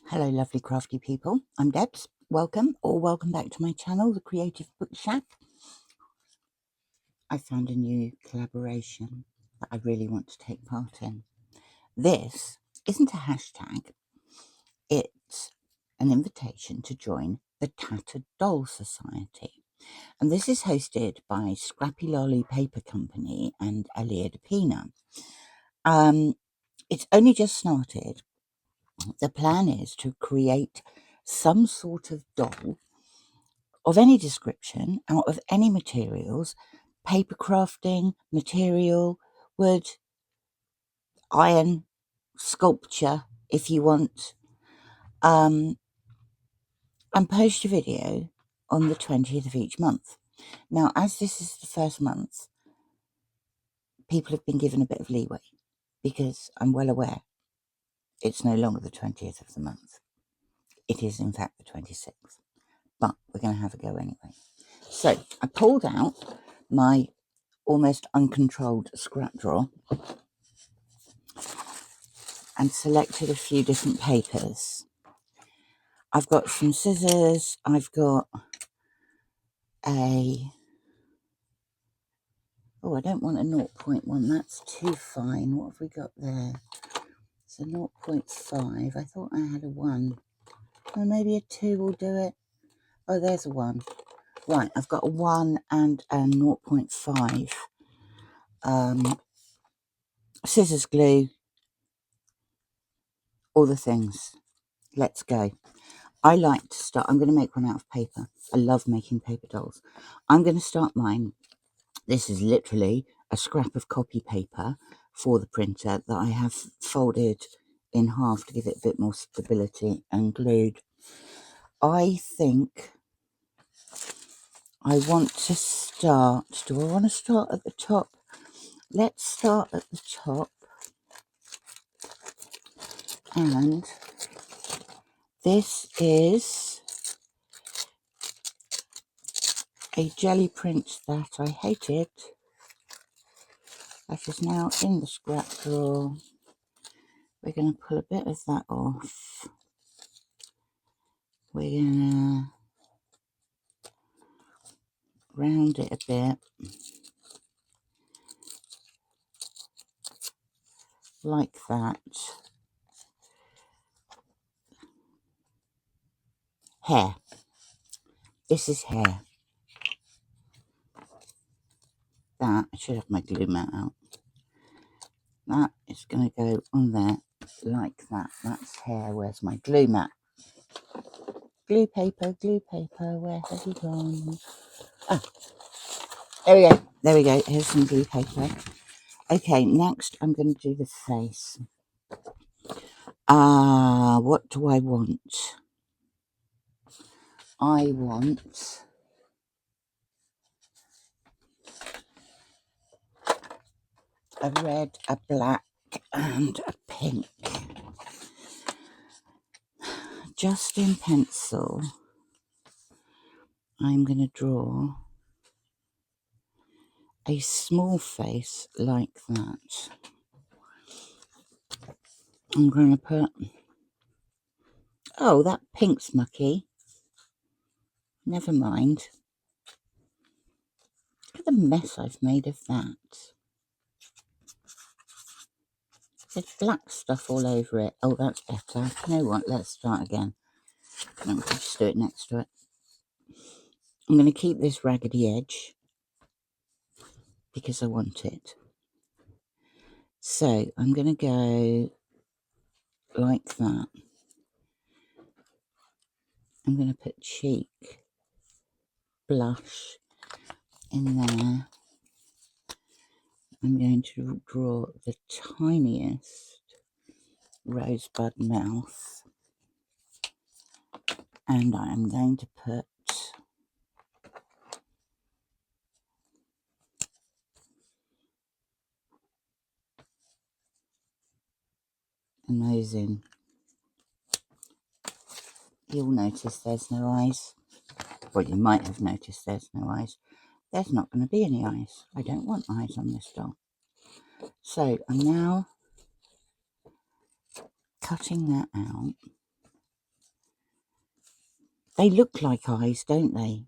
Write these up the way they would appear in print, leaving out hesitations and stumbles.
Hello lovely crafty people, I'm Debs. Welcome or welcome back to my channel, The Creative Book Shack. I found a new collaboration that I really want to take part in. This isn't a hashtag, it's an invitation to join the Tattered Doll Society. And this is hosted by Scrappy Lolly Paper Company and Alia Depina. It's only just started. The plan is to create some sort of doll of any description out of any materials: paper crafting, material, wood, iron, sculpture if you want, and post your video on the 20th of each month. Now, as this is the first month, people have been given a bit of leeway because I'm well aware it's no longer the 20th of the month. It is, in fact, the 26th, but we're going to have a go anyway. So I pulled out my almost uncontrolled scrap drawer and selected a few different papers. I've got some scissors, I've got I don't want a 0.1, that's too fine. What have we got there? It's a 0.5. I thought I had a 1. Or maybe a 2 will do it. Oh, there's a 1. Right, I've got a 1 and a 0.5. Scissors, glue, all the things. Let's go. I like to start, I'm going to make one out of paper. I love making paper dolls. I'm going to start mine. This is literally a scrap of copy paper for the printer that I have folded in half to give it a bit more stability and glued. I think I want to start. Do I want to start at the top? Let's start at the top. And this is a jelly print that I hated. That is now in the scrap drawer. We're going to pull a bit of that off. We're going to round it a bit. Like that. Hair. This is hair. That, I should have my glue mat out. That is going to go on there like that. That's hair. Where's my glue mat? Glue paper, where have you gone? Ah, there we go. There we go. Here's some glue paper. Okay, next I'm going to do the face. What do I want? I want a red, a black, and a pink. Just in pencil, I'm going to draw a small face like that. I'm going to put, oh, that pink's mucky. Never mind. Look at the mess I've made of that. There's black stuff all over it. Oh, that's better. You know what? Let's start again. I'm going to just do it next to it. I'm going to keep this raggedy edge because I want it. So I'm going to go like that. I'm going to put cheek, blush in there. I'm going to draw the tiniest rosebud mouth, and I'm going to put a nose in. You'll notice there's no eyes. Well, you might have noticed there's no eyes. There's not going to be any eyes. I don't want eyes on this doll. So I'm now cutting that out They look like eyes, don't they?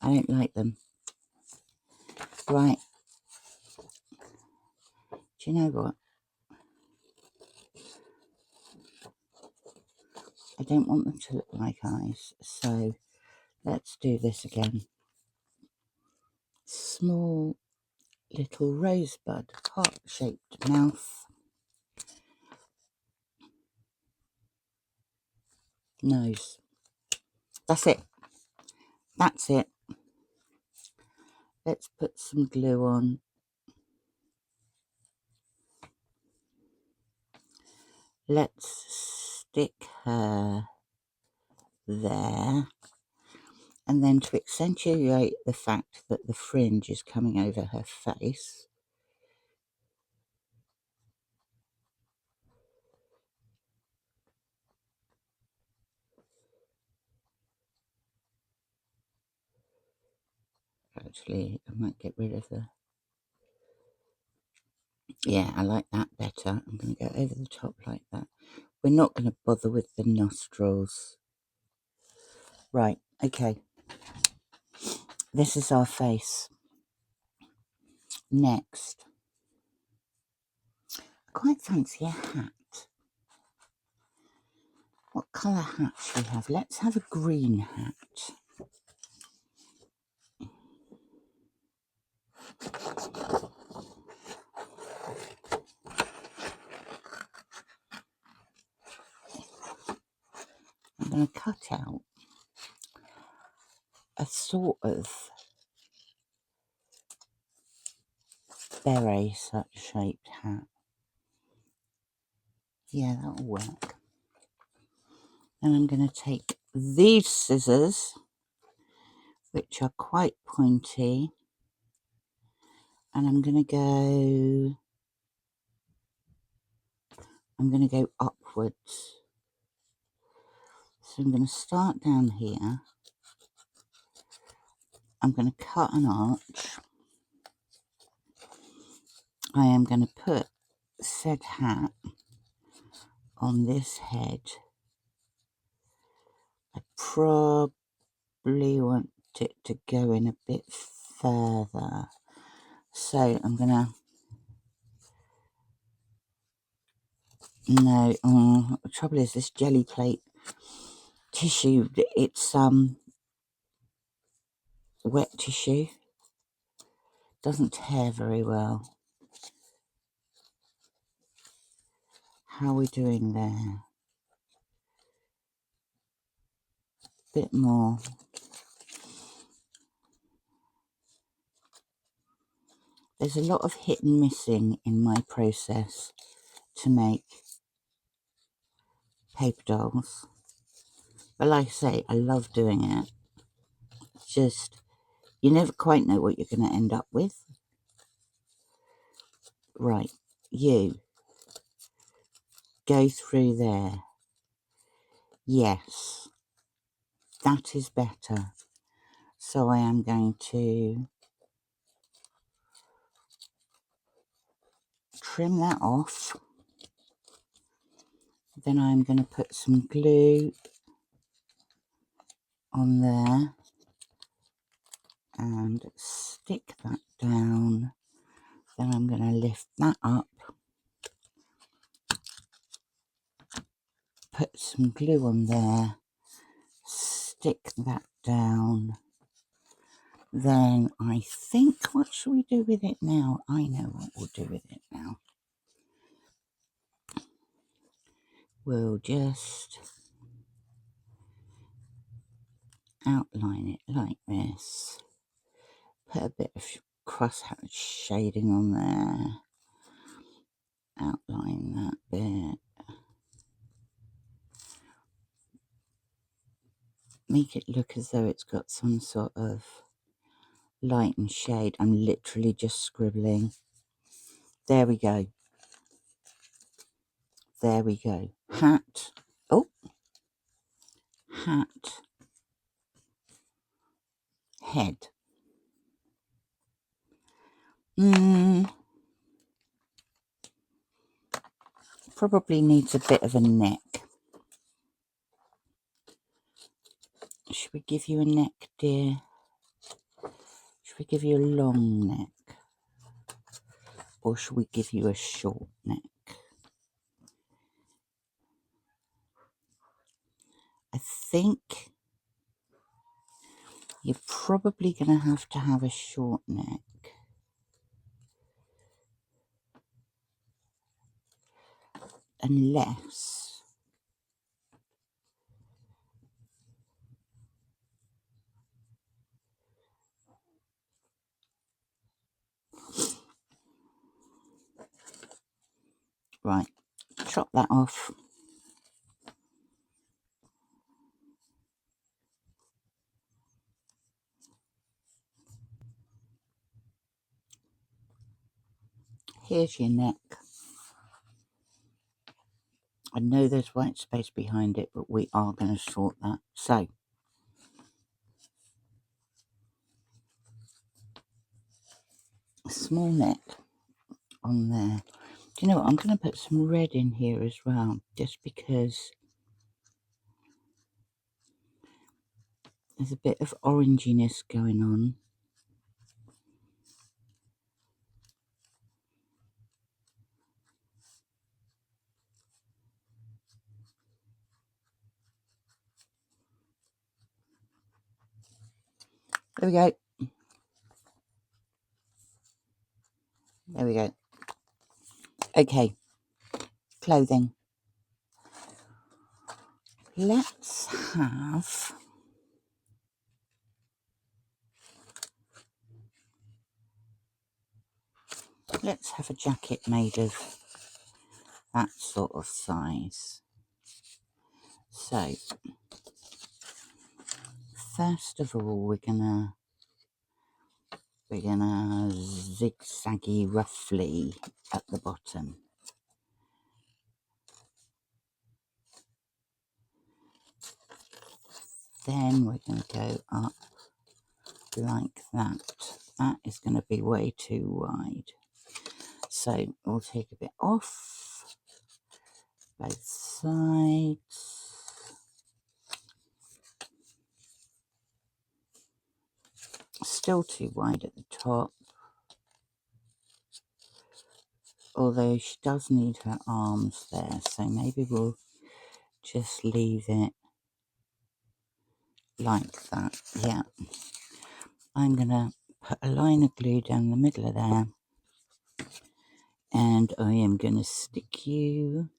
I don't like them. Right. Do you know what? I don't want them to look like eyes, so let's do this again. Small little rosebud, heart-shaped mouth, nose. That's it. That's it. Let's put some glue on. Let's stick her there. And then to accentuate the fact that the fringe is coming over her face, actually, I might get rid of the... Yeah, I like that better. I'm going to go over the top like that. We're not going to bother with the nostrils. Right, okay. This is our face. Next, I quite fancy a hat. What colour hat should we have? Let's have a green hat. I'm going to cut out a sort of beret such shaped hat. Yeah, that'll work. And I'm going to take these scissors, which are quite pointy, and I'm going to go upwards. So I'm going to start down here. I'm going to cut an arch. I am going to put said hat on this head. I probably want it to go in a bit further. So I'm going to... No, the trouble is this jelly plate tissue, it's wet tissue. Doesn't tear very well. How are we doing there? Bit more. There's a lot of hit and missing in my process to make paper dolls. But like I say, I love doing it. It's just, you never quite know what you're going to end up with. Right, you go through there. Yes, that is better. So I am going to trim that off. Then I'm going to put some glue on there and stick that down. Then I'm going to lift that up, put some glue on there, stick that down. Then I think, what shall we do with it now? I know what we'll do with it now. We'll just outline it like this. Put a bit of crosshatch shading on there. Outline that bit. Make it look as though it's got some sort of light and shade. I'm literally just scribbling. There we go. There we go. Hat. Oh. Hat. Head. Probably needs a bit of a neck. Should we give you a neck, dear? Should we give you a long neck? Or should we give you a short neck? I think you're probably going to have a short neck. Unless right, chop that off. Here's your neck. I know there's white space behind it, but we are going to short that. So a small neck on there. Do you know what? I'm going to put some red in here as well, just because there's a bit of oranginess going on. There we go. There we go. Okay, clothing. Let's have a jacket made of that sort of size. So first of all, we're gonna zigzaggy roughly at the bottom. Then we're going to go up like that. That is going to be way too wide. So we'll take a bit off both sides. Still too wide at the top. Although she does need her arms there, so maybe we'll just leave it like that. Yeah. I'm going to put a line of glue down the middle of there. And I am going to stick you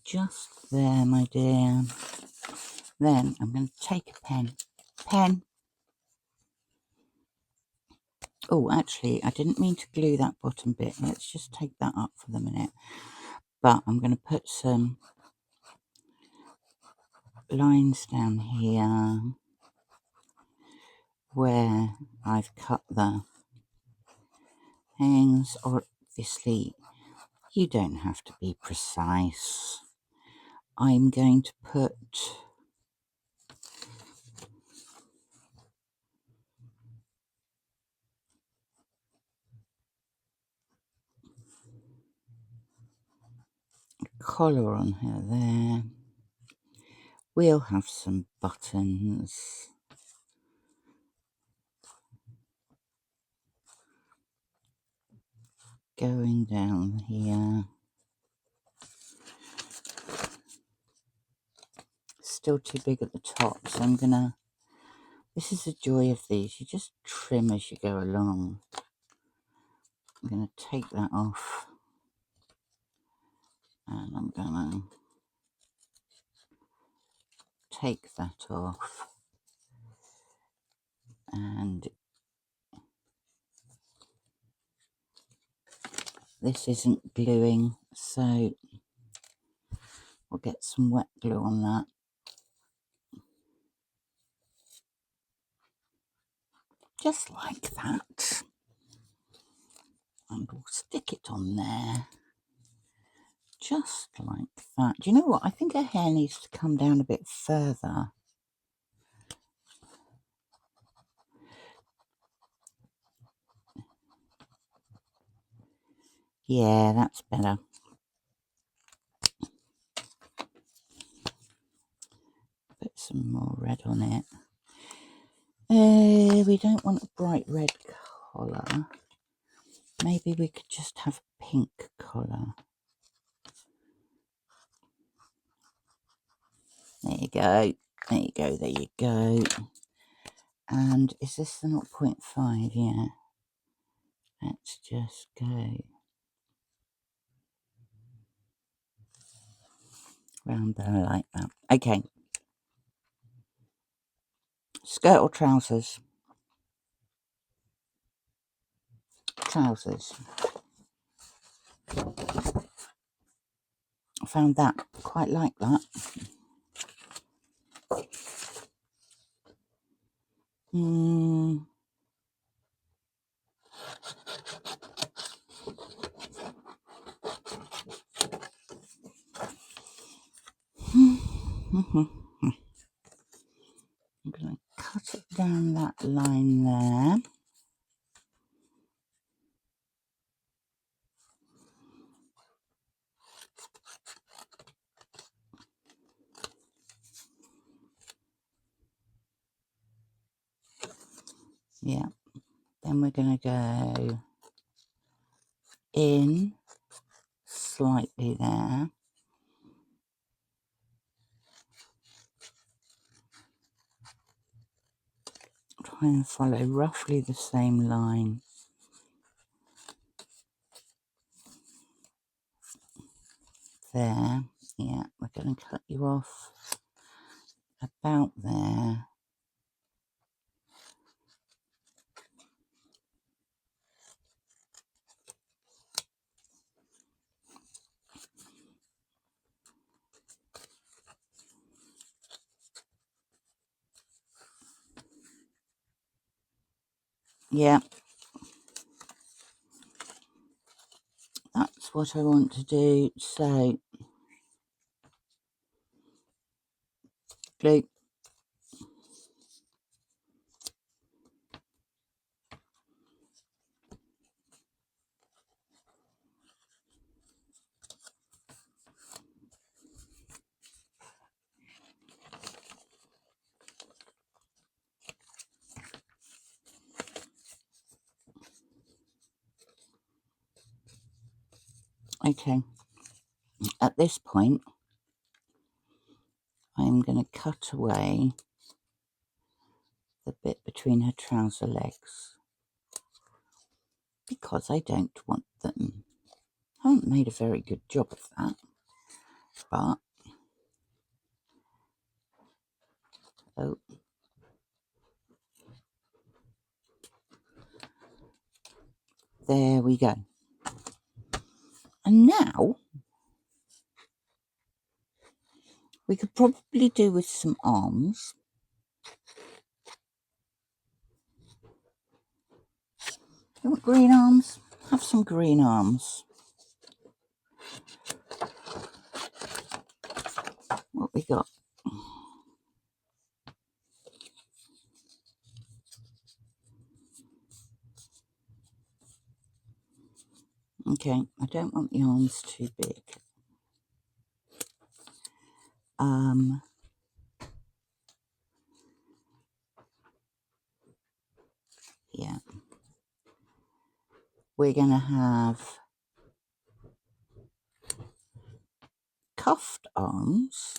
just there, my dear. Then I'm going to take a pen. Oh, actually, I didn't mean to glue that bottom bit. Let's just take that up for the minute. But I'm going to put some lines down here where I've cut the hangs. Obviously, you don't have to be precise. I'm going to put a collar on her there. We'll have some buttons. Going down here. Still too big at the top, so I'm gonna, this is the joy of these, you just trim as you go along. I'm gonna take that off, and I'm gonna take that off, and this isn't gluing, so we'll get some wet glue on that. Just like that. And we'll stick it on there. Just like that. Do you know what? I think her hair needs to come down a bit further. Yeah, that's better. Put some more red on it. We don't want a bright red collar. Maybe we could just have a pink collar. There you go. There you go. There you go. And is this the 0.5? Yeah. Let's just go round there like that. Okay. Skirt or trousers? Trousers. I found that quite like that. I'm going to cut it down that line there. Yeah. Then we're going to go in slightly there. Try and follow roughly the same line. There. Yeah, we're going to cut you off about there. Yeah. That's what I want to do. So, glue. Okay. At this point, I'm going to cut away the bit between her trouser legs because I don't want them. I haven't made a very good job of that, but oh, there we go. And now we could probably do with some arms. You want green arms? Have some green arms. What we got? Okay, I don't want the arms too big. Yeah. We're going to have cuffed arms.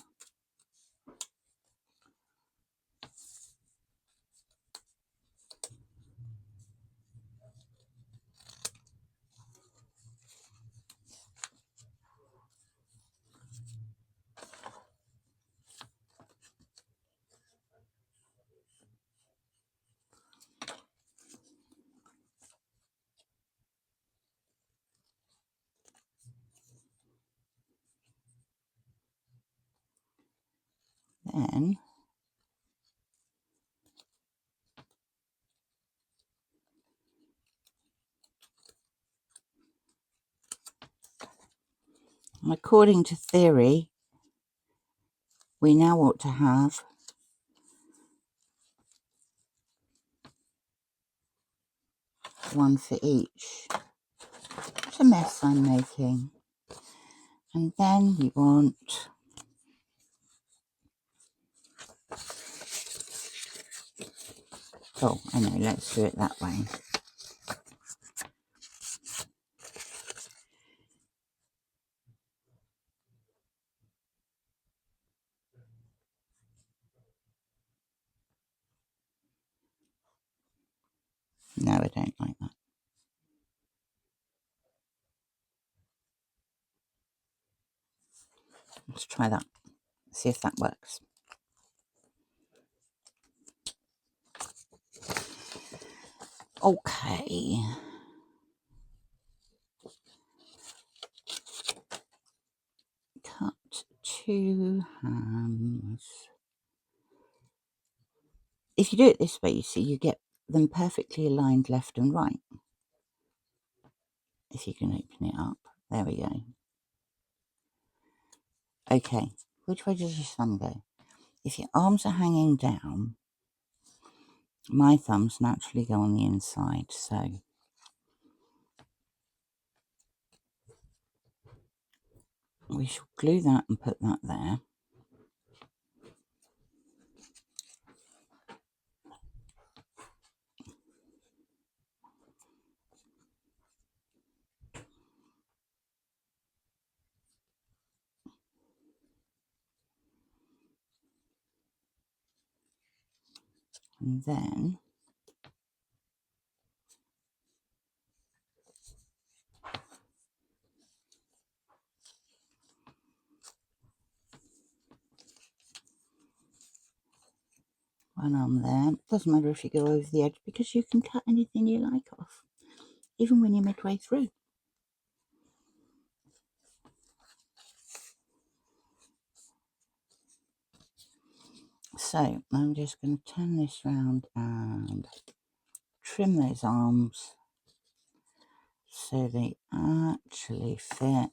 Then according to theory, we now ought to have one for each. What a mess I'm making. And then we want Cool. Anyway, let's do it that way. No, I don't like that. Let's try that. See if that works. Okay. Cut 2 hands. If you do it this way, you see, you get them perfectly aligned left and right. If you can open it up. There we go. Okay. Which way does your thumb go? If your arms are hanging down, my thumbs naturally go on the inside, so we shall glue that and put that there. And then one arm there. Doesn't matter if you go over the edge because you can cut anything you like off, even when you're midway through. So I'm just going to turn this round and trim those arms so they actually fit.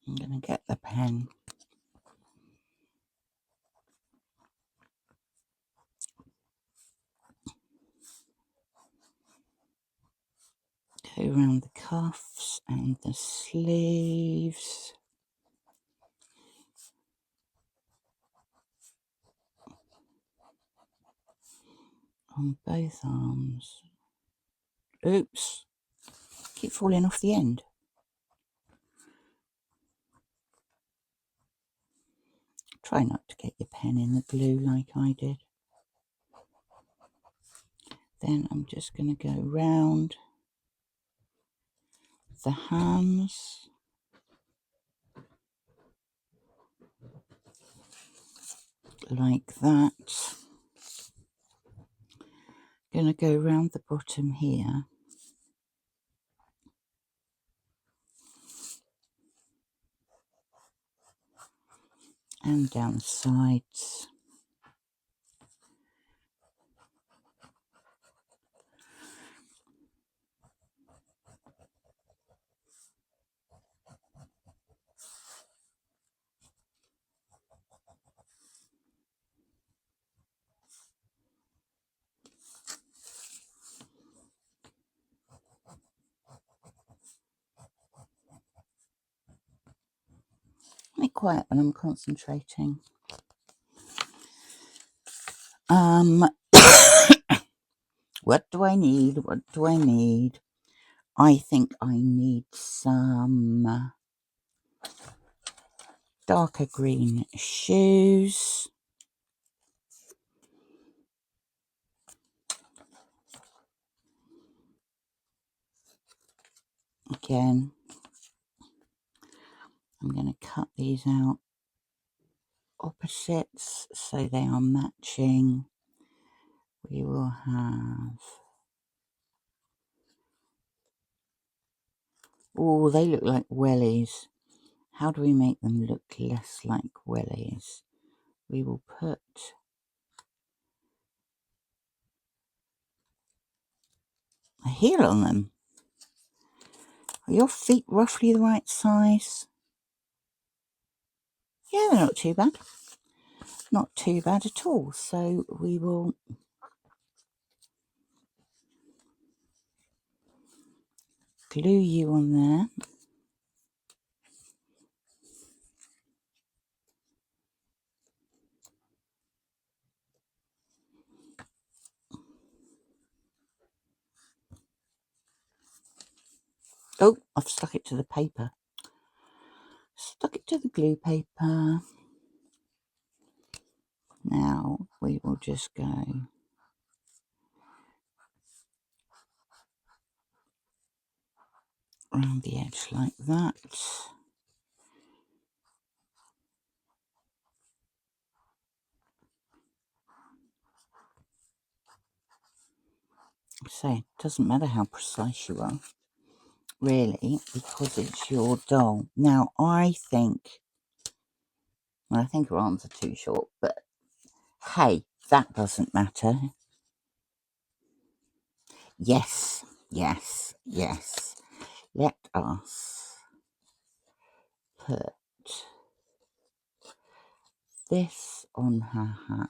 I'm going to get the pen. Go around the cuffs and the sleeves. On both arms. Oops. Keep falling off the end. Try not to get your pen in the glue like I did. Then I'm just going to go round the hands. Like that. Going to go round the bottom here. And down the sides. Be quiet when I'm concentrating. What do I need? What do I need? I think I need some darker green shoes. Again, I'm going to cut these out opposites so they are matching. We will have... Oh, they look like wellies. How do we make them look less like wellies? We will put a heel on them. Are your feet roughly the right size? Yeah, they're not too bad. Not too bad at all. So we will glue you on there. Oh, I've stuck it to the paper. Stuck it to the glue paper. Now we will just go around the edge like that. So it doesn't matter how precise you are, really, because it's your doll. Now I think her arms are too short, but hey, that doesn't matter. Yes, yes, yes. Let us put this on her hat.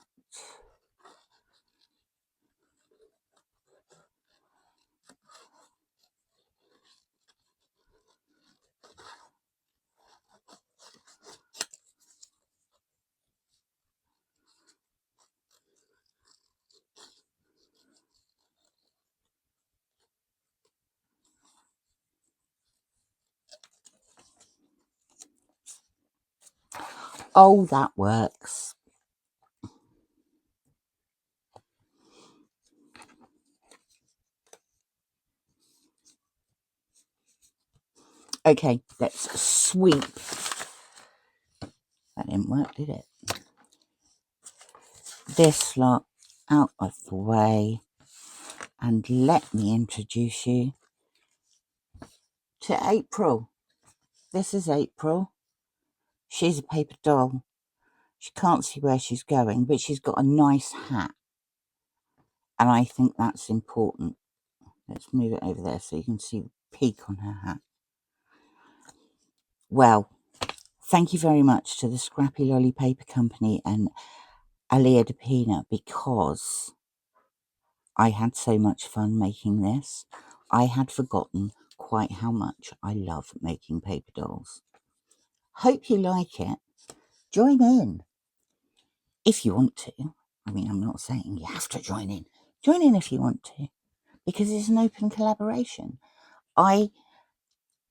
Oh, that works. Okay, let's sweep. That didn't work, did it? This lot out of the way, and let me introduce you to April. This is April. She's a paper doll. She can't see where she's going, but she's got a nice hat, and I think that's important. Let's move it over there so you can see the peak on her hat. Well, thank you very much to the Scrappy Lolly Paper Company and Alia Depina, because I had so much fun making this. I had forgotten quite how much I love making paper dolls. Hope you like it. Join in if you want to. I mean, I'm not saying you have to join in. Join in if you want to, because it's an open collaboration. I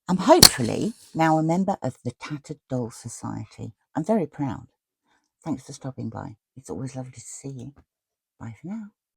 am hopefully now a member of the Tattered Doll Society. I'm very proud. Thanks for stopping by. It's always lovely to see you. Bye for now.